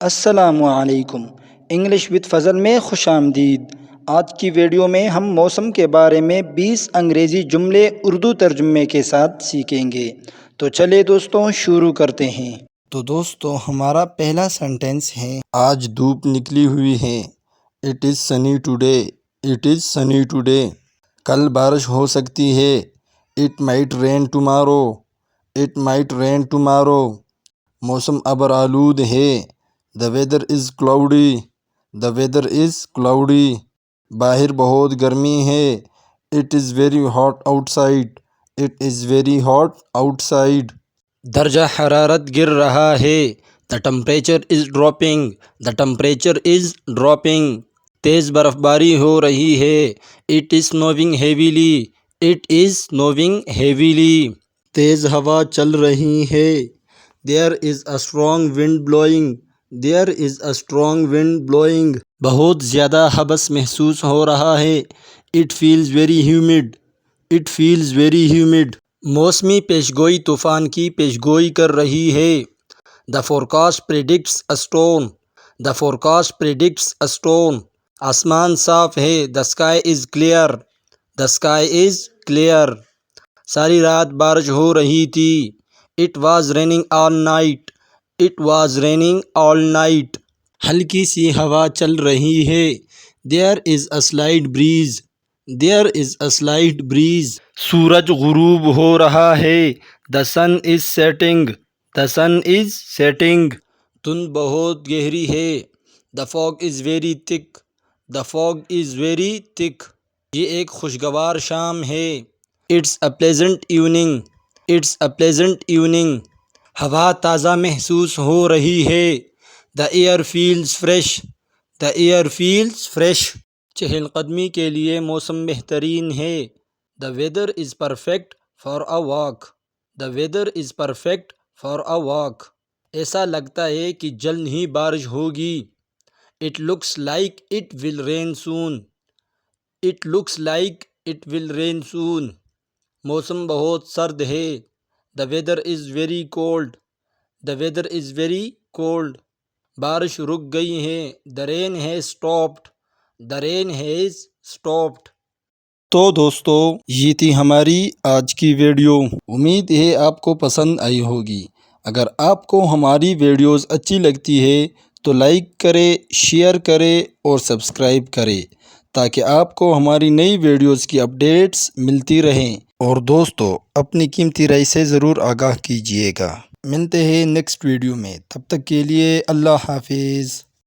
السلام علیکم۔ English with فضل میں خوش آمدید۔ آج کی ویڈیو میں ہم موسم کے بارے میں 20 انگریزی جملے اردو ترجمے کے ساتھ سیکھیں گے۔ تو چلے دوستوں شروع کرتے ہیں۔ تو دوستوں ہمارا پہلا سینٹینس ہے آج دھوپ نکلی ہوئی ہے۔ It is sunny today. It is sunny today. کل بارش ہو سکتی ہے۔ It might rain tomorrow. It might rain tomorrow. موسم ابر آلود ہے۔ The weather is cloudy. The weather is cloudy. باہر بہت گرمی ہے۔ It is very hot outside. It is very hot outside. درجہ حرارت گر رہا ہے۔ The temperature is dropping. The temperature is dropping. تیز برف باری ہو رہی ہے۔ It is snowing heavily. It is snowing heavily. تیز ہوا چل رہی ہے۔ There is a strong wind blowing. There is a strong wind blowing. بہت زیادہ حبس محسوس ہو رہا ہے۔ It feels very humid. It feels very humid. موسمی پیشگوئی طوفان کی پیشگوئی کر رہی ہے۔ The forecast predicts a storm. The forecast predicts a storm. آسمان صاف ہے۔ The sky is clear. The sky is clear. ساری رات بارش ہو رہی تھی۔ It was raining all night. It was raining all night. ہلکی سی ہوا چل رہی ہے۔ There is a slight breeze. There is a slight breeze. سورج غروب ہو رہا ہے۔ The sun is setting. The sun is setting. دھند بہت گہری ہے۔ The fog is very thick. The fog is very thick. یہ ایک خوشگوار شام ہے۔ It's a pleasant evening. It's a pleasant evening. ہوا تازہ محسوس ہو رہی ہے۔ The air feels fresh. The air feels fresh. چہل قدمی کے لیے موسم بہترین ہے۔ The weather is perfect for a walk. The weather is perfect for a walk. ایسا لگتا ہے کہ جلد ہی بارش ہوگی۔ It looks like it will rain soon. It looks like it will rain soon. موسم بہت سرد ہے۔ The weather is very cold. The weather is very cold. بارش رک گئی ہے۔ The rain has stopped. The rain has stopped. تو دوستو یہ تھی ہماری آج کی ویڈیو۔ امید ہے آپ کو پسند آئی ہوگی۔ اگر آپ کو ہماری ویڈیوز اچھی لگتی ہے تو لائک کرے، شیئر کرے اور سبسکرائب کرے تاکہ آپ کو ہماری نئی ویڈیوز کی اپڈیٹس ملتی رہیں۔ اور دوستو اپنی قیمتی رائے سے ضرور آگاہ کیجیے گا۔ ملتے ہیں نیکسٹ ویڈیو میں، تب تک کے لیے اللہ حافظ۔